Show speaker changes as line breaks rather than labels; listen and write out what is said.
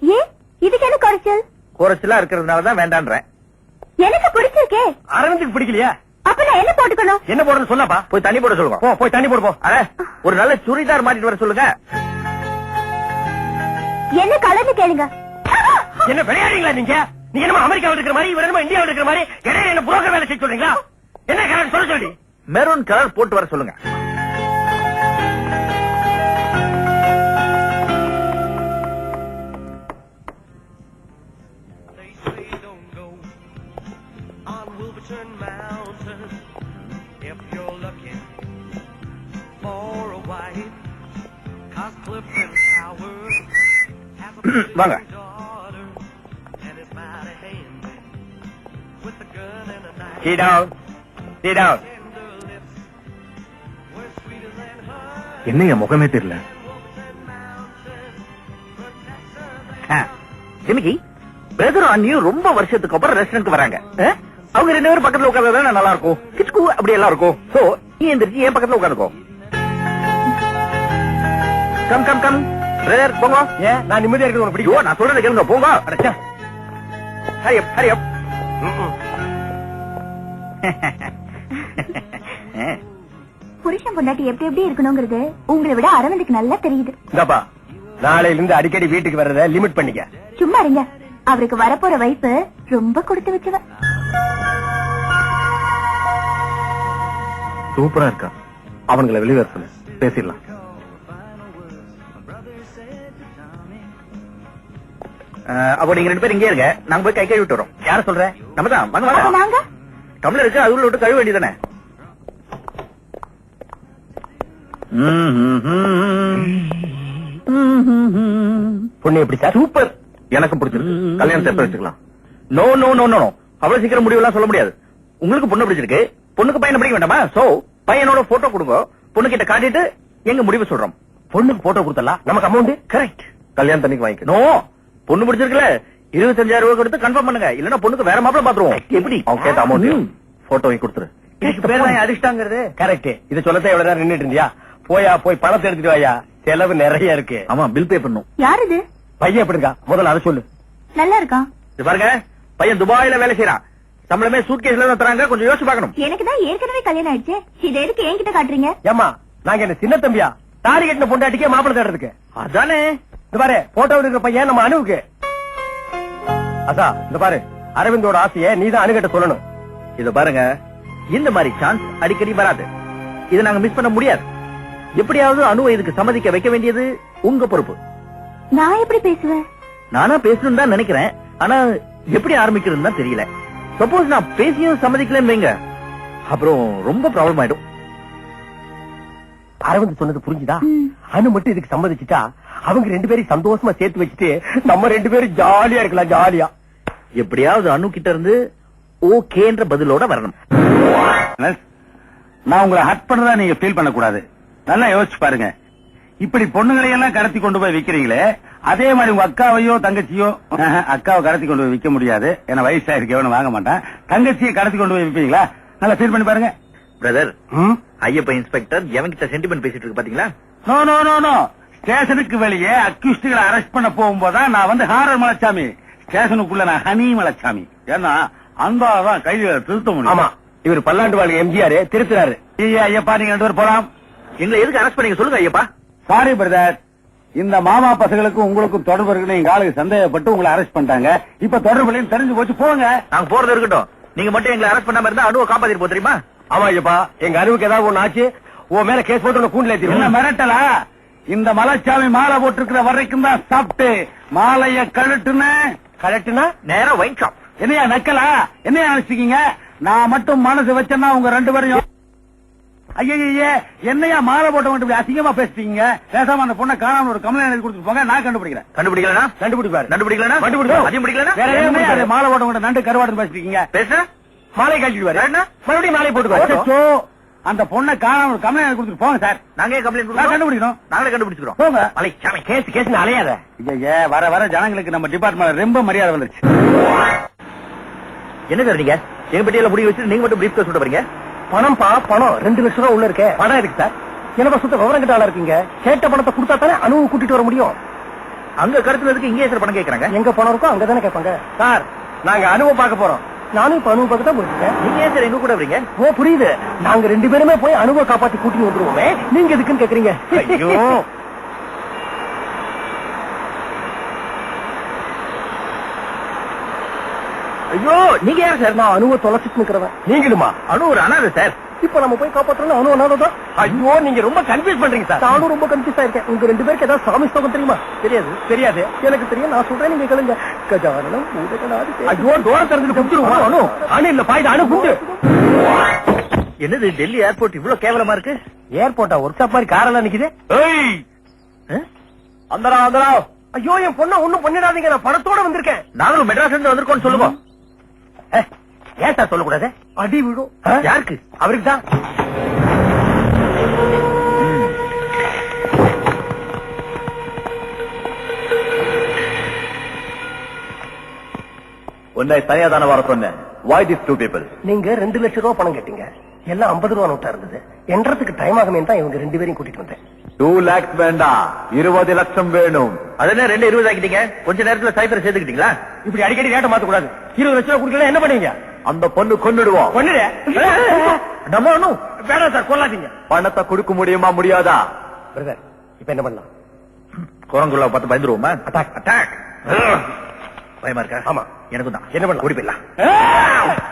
ஏன் இதுக்கு என்ன குறைச்சல்?
குறைச்சலா இருக்கிறதுனாலதான் வேண்டான்றேன்.
எனக்கு பிடிச்சிருக்கே.
அரவிந்துக்கு பிடிக்கலையா?
அப்ப நான் என்ன போட்டுக்கணும்?
என்ன போடணும் சொல்லப்பா.
போய் தண்ணி போட சொல்லுங்க.
போய் தண்ணி போடு போ.
ஒரு நல்ல சுடிதார் மாட்டிட்டு வர சொல்லுங்க.
என்ன கலர்னு கேளுங்க.
என்ன விளையாடுறீங்களா நீங்க? நீங்க என்ன அமெரிக்காவில் இருக்கிற மாதிரி, இவர் என்ன இந்தியாவில் இருக்கிற மாதிரி இடையில என்ன புரோக்கர் வேலை செய்ய சொல்றீங்களா? என்ன கலர் சொல்ல சொல்லி?
மெரூன் கலர் போட்டு வர சொல்லுங்க. வாங்க.
Sit down. Sit down.
என்னைய முகமே தெரியல. ஜிமிக்கி, பிரதர் அண்ணியும் ரொம்ப வருஷத்துக்கு அப்புறம் ரெஸ்டாரண்ட் வராங்க. அவங்க 2 பேரும் பக்கத்துல உட்கார்ந்தா நல்லா இருக்கும். கிச்கு அப்படி எல்லாம் இருக்கும். சோ நீ எந்திரிச்சு என் பக்கத்துல உட்காந்துக்கோ. கம் கம் கம் பிரதர் போங்க.
ஏன் நான் நிம்மதியா இருக்கிறது உனக்கு பிடிக்கும்?
நான் சொல்றத கேளுங்க போங்க. ஹரி அப் ஹரி அப்.
புருஷன் பொண்டாட்டி எப்படி எப்படி இருக்கணுங்கிறது உங்களை விட அரவிந்துக்கு நல்லா தெரியுது.
இந்தப்பா, நாளையில இருந்து அடிக்கடி வீட்டுக்கு வர்றத லிமிட் பண்ணிக்க.
சும்மா இருங்க. அவருக்கு வரப்போற வைப்பு ரொம்ப கொடுத்து வச்சவ.
சூப்பரா இருக்கா. அவங்களை வெளியே சொல்லு, பேசிடலாம். அப்போ நீங்க 2 பேரும் இங்கே இருங்க. நாங்க போய் கை கழுவி விட்டு வரோம். யார சொல்ற? நம்ம தான். வாங்க வாங்க.
நாங்க
டம்ளர் இருக்கு, அதுல விட்டு கழுவ வேண்டியதானே.
பொண்ணு எப்படி சார்?
சூப்பர். எனக்கும் பிடிச்சிருக்கு. கல்யாணத்தை எப்ப வச்சுக்கலாம்? No no no no. அவ்வளவு சீக்கிரம் முடிவெல்லாம் சொல்ல முடியாது. உங்களுக்கு பொண்ணு பிடிச்சிருக்கு, பொண்ணுக்கு பையனை பிடிக்க வேண்டாமா? சோ பையனோட போட்டோ கொடுங்க. பொண்ணு கிட்ட காட்டிட்டு எங்க முடிவு சொல்றோம்.
பொண்ணுக்கு போட்டோ கொடுத்தலாம், நமக்கு அமௌண்ட்
கரெக்ட். கல்யாணம் தண்ணிக்கு வாங்கிக்க. நோ, பொண்ணு பிடிச்சிருக்கல 25,000 ரூபாய் கொடுத்து கன்ஃபார்ம் பண்ணுங்க. இல்லன்னா பொண்ணுக்கு வேற மாப்பிள்ள பாத்துருவோம். எப்படி? அவங்க கேட்ட அமௌண்ட் போட்டோ வாங்கி கொடுத்துரு. இதுக்கு பேர் தான் அதிர்ஷ்டங்கிறது.
கரெக்ட். இது சொல்லத்தான் எவ்வளவு நேரம் நின்னுட்டு இருந்தியா? போய் பணத்தை எடுத்துட்டு வாயா. செலவு நிறைய இருக்கு.
ஆமா, பில் பே பண்ணும்.
யார் இது?
பையன் எப்படி இருக்கா? முதல்ல அதை சொல்லு.
நல்லா இருக்கான்.
இது பாருங்க, பையன் துபாயில வேலை செய்யறான். சம்பளமே சூட்கேஸ்ல தான் தராங்க. கொஞ்சம் யோசிச்சு பார்க்கணும்.
எனக்கு தான் ஏற்கனவே கல்யாணம் ஆயிடுச்சு. இது எதுக்கு என்கிட்ட காட்டுறீங்க?
ஏமா, நாங்க என்ன சின்ன தம்பியா? தாடி கட்டின பொண்டாட்டிக்கே மாப்பிள்ளை தேடுறதுக்கு.
அதானே.
இந்த பாரு, போட்டோ இருக்கிற பையன் நம்ம அணுவுக்கு. அசா, இந்த பாரு, அரவிந்தோட ஆசையை நீதான் அணுகிட்ட சொல்லணும்.
இத பாருங்க, இந்த மாதிரி சான்ஸ் அடிக்கடி வராது. இதை நாங்க மிஸ் பண்ண முடியாது. எப்படியாவது அணுவை இதுக்கு சம்மதிக்க வைக்க வேண்டியது உங்க பொறுப்பு.
நான் எப்படி பேசுவேன்?
நானா பேசணும் தான் நினைக்கிறேன். ஆனா எப்படி ஆரம்பிக்கிறதுன்னு தான் தெரியல. சப்போஸ் நான் பேசியும் சம்மதிக்கலன்னு வைங்க, அப்புறம் ரொம்ப ப்ராப்ளம் ஆயிடும்.
அரவிந்த் சொன்னது புரிஞ்சுதா? அனு மட்டும் இதுக்கு சம்மதிச்சுட்டா அவங்க 2 பேரும் சந்தோஷமா சேர்த்து வச்சுட்டு நம்ம 2 பேரும் ஜாலியா இருக்கலாம். ஜாலியா
எப்படியாவது அனு கிட்ட இருந்து ஓகேன்ற பதிலோட வரணும்.
நான் உங்களை ஹர்ட் பண்றதா நீங்க ஃபீல் பண்ண கூடாது. நல்லா யோசிச்சு பாருங்க. இப்படி பொண்ணுங்களை எல்லாம் கடத்தி கொண்டு போய் விக்கிறீங்களே, அதே மாதிரி உங்க அக்காவையோ தங்கச்சியோ, அக்காவை கடத்தி கொண்டு போய் விற்க முடியாது, ஏன்னா வயசா இருக்கவனு வாங்க மாட்டான். தங்கச்சியை கடத்தி கொண்டு போய் விற்பீங்களா? நல்லா ஃபீல் பண்ணி பாருங்க.
பிரதர், ஐயப்ப இன்ஸ்பெக்டர் எவன்கிட்ட சென்டிமெண்ட் பேசிட்டு இருக்கு பாத்தீங்களா?
No no no no. ஸ்டேஷனுக்கு வெளியே அக்யூஸ்டுகளை அரெஸ்ட் பண்ண போகும்போதுதான் நான் வந்து ஹாரர் மலைச்சாமி, ஸ்டேஷனுக்குள்ள நான் ஹனி மலைச்சாமி. ஏன்னா அந்தாதான் கைதிகளை திருத்த முடியும்.
ஆமா, இவர் பல்லாண்டு வாழ்க்கை எம்ஜிஆர் திருத்துறாரு.
ஐயப்பா, நீங்க 2 பேரும் போலாம்.
எங்களை எதுக்கு அரெஸ்ட் பண்ணீங்க சொல்லுங்க ஐயப்பா.
சாரி பிரதர், இந்த மாமா பசங்களுக்கும் உங்களுக்கும் தொடர்பு இருக்குன்னு எங்க ஆளுக்கு சந்தேகப்பட்டு உங்களை அரெஸ்ட் பண்ணிட்டாங்க. இப்ப தொடர்பு இல்லைன்னு தெரிஞ்சு போச்சு. போங்க.
நாங்க போறது இருக்கட்டும். நீங்க மட்டும் எங்களை அரெஸ்ட் பண்ணாம இருந்தா அணுவை காப்பாத்திட்டு போ தெரியுமா?
ஆமா ஐயப்பா, எங்க அணுவுக்கு ஏதாவது ஒண்ணு ஆச்சு உன் மேல கேஸ் போட்டு கூண்டுல
என்ன
ஏத்திடுவோம்.
மிரட்டலா? இந்த மலைச்சாமி மாலை போட்டிருக்கிற வரைக்கும் தான் சாப்பிட்டு மாலைய கழட்டுனா
நேரம் வைன் ஷாப்.
என்னையா நக்கலா? என்னையா நினைச்சுக்கீங்க? நான் மட்டும் மனசு வச்சேன்னா உங்க 2 பேரையும் ஐயே என்னையா மாலை போட்ட மட்டும் அசிங்கமா பேசுறீங்க. பேசாம அந்த பொண்ணை காணாம ஒரு கம்ப்ளைண்ட் எழுதி கொடுத்துட்டு போங்க. நான் கண்டுபிடிக்கிறேன்.
கண்டுபிடிக்கலனா
கண்டுபிடிப்பாரு.
கண்டுபிடிக்கலனா
கண்டுபிடிக்கும்.
அதையும் பிடிக்கலனா
வேற என்ன மாலை போட்ட மட்டும் நண்டு கருவாடு பேசுறீங்க?
பேசுற
மாலை கழிச்சுடுவாரு. மறுபடியும் மாலை போட்டுக்கோ. அந்த பொண்ணை காணாம ஒரு கம்ப்ளைண்ட் கொடுத்துட்டு போங்க சார்.
நாங்க கம்ப்ளைண்ட்
கண்டுபிடிக்கணும்.
நாங்களே கண்டுபிடிச்சுக்கிறோம்.
போங்க.
மலைச்சாமி
கேஸ் அலையாத. வர ஜனங்களுக்கு நம்ம டிபார்ட்மெண்ட் ரொம்ப மரியாதை வந்துருச்சு.
என்ன சார் நீங்க எங்க பெட்டியில முடி வச்சு நீங்க மட்டும் பிரீஃப் கேஸ் சொல்ல போறீங்க?
பணம் 2 லட்சம் ரூபாய் உள்ள இருக்க. பணம் இருக்கு சார். என்ன சுத்த விவரம் கிட்ட ஆளா இருக்கீங்க. கேட்ட பணத்தை கொடுத்தா தானே அணுவை கூட்டிட்டு வர முடியும்.
அங்க கடத்துனதுக்கு இங்கே சார் பணம் கேக்குறாங்க.
எங்க பணம் இருக்கோ அங்கதானே கேட்பாங்க. சார் நாங்க அனுபவம் பார்க்க போறோம். நானும் இப்ப அனுபவம் பார்க்க தான் போயிருக்கேன்.
நீங்க ஏன் சார் எங்க கூட வரீங்க?
ஓ புரியுது. நாங்க 2 பேருமே போய் அனுபவம் காப்பாத்தி கூட்டி வந்துருவோமே, நீங்க எதுக்குன்னு கேக்குறீங்க?
ஐயோ ஐயோ நீங்க யார் சார்?
நான் அனுபவ தொலைச்சிட்டு நிக்கிறவன். நீங்களுமா?
அனு ஒரு அனாதை சார்.
இப்ப நம்ம போய் காப்பாற்றணும் அனுபவம் நானதான். ஐயோ நீங்க ரொம்ப கன்ஃபியூஸ் பண்றீங்க சார். நானும் ரொம்ப கன்ஃபியூஸ் ஆயிருக்கேன். உங்க 2 பேருக்கு ஏதாவது சாமி ஸ்லோகம் தெரியுமா? தெரியாது. தெரியாது. எனக்கு தெரியும். நான் சொல்றேன், நீங்க கேளுங்க. கஜானனம் பூதகணாதி. ஐயோ டோர திறந்துட்டு குடுத்துருவோம். அனு அனு இல்ல பாய்து அனு குண்டு.
என்னது டெல்லி ஏர்போர்ட் இவ்வளவு கேவலமா இருக்கு?
ஏர்போர்ட்டா? ஒர்க் ஷாப் மாதிரி காரெல்லாம் நிக்குது.
அந்தரா அந்தரா.
ஐயோ என் பொண்ண ஒண்ணும் பண்ணிடாதீங்க. நான் பணத்தோட வந்திருக்கேன்.
நாங்களும் மெட்ராஸ்ல இருந்து வந்திருக்கோம் சொல்லுங்க.
ஏன் சார் சொல்லக்கூடாது? அடி விடும்.
யாருக்கு?
அவருக்கு தான்.
உன்னை தனியாதான வர சொன்னேன். Why these two people?
நீங்க 2 லட்சம் ரூபாய் பணம் கேட்டீங்க. எல்லாம் 50 ரூபா நோட்டா இருந்தது. என்றதுக்கு டைம் ஆகுமே தான் இவங்க 2 பேரையும் கூட்டிட்டு வந்தேன்.
2 lakhs வேண்டாம், 20 லட்சம் வேணும். அதென்ன 2 20 ஆக்கிட்டீங்க? கொஞ்ச நேரத்துல சைபர் சேர்த்துக்கிட்டீங்களா?
இப்படி அடிக்கடி ரேட்டை மாத்த கூடாது. 20 லட்சம் ரூபாய் கொடுக்கல என்ன பண்ணுவீங்க?
அந்த பொண்ணு கொன்னுடுவோம்.
ஒண்ணுடே
நம்ம ஒண்ணும்
வேணாம் சார், கொல்லாதீங்க.
பணத்தை கொடுக்க முடியுமா முடியாதா?
பிரதர் இப்ப என்ன பண்ணலாம்?
குரங்குள்ள பார்த்து பயந்துருவோமா?
Attack attack.
பயமா இருக்கா?
ஆமா
எனக்கும் தான்.
என்ன பண்ணலாம்?
ஓடி போயிடலாம்.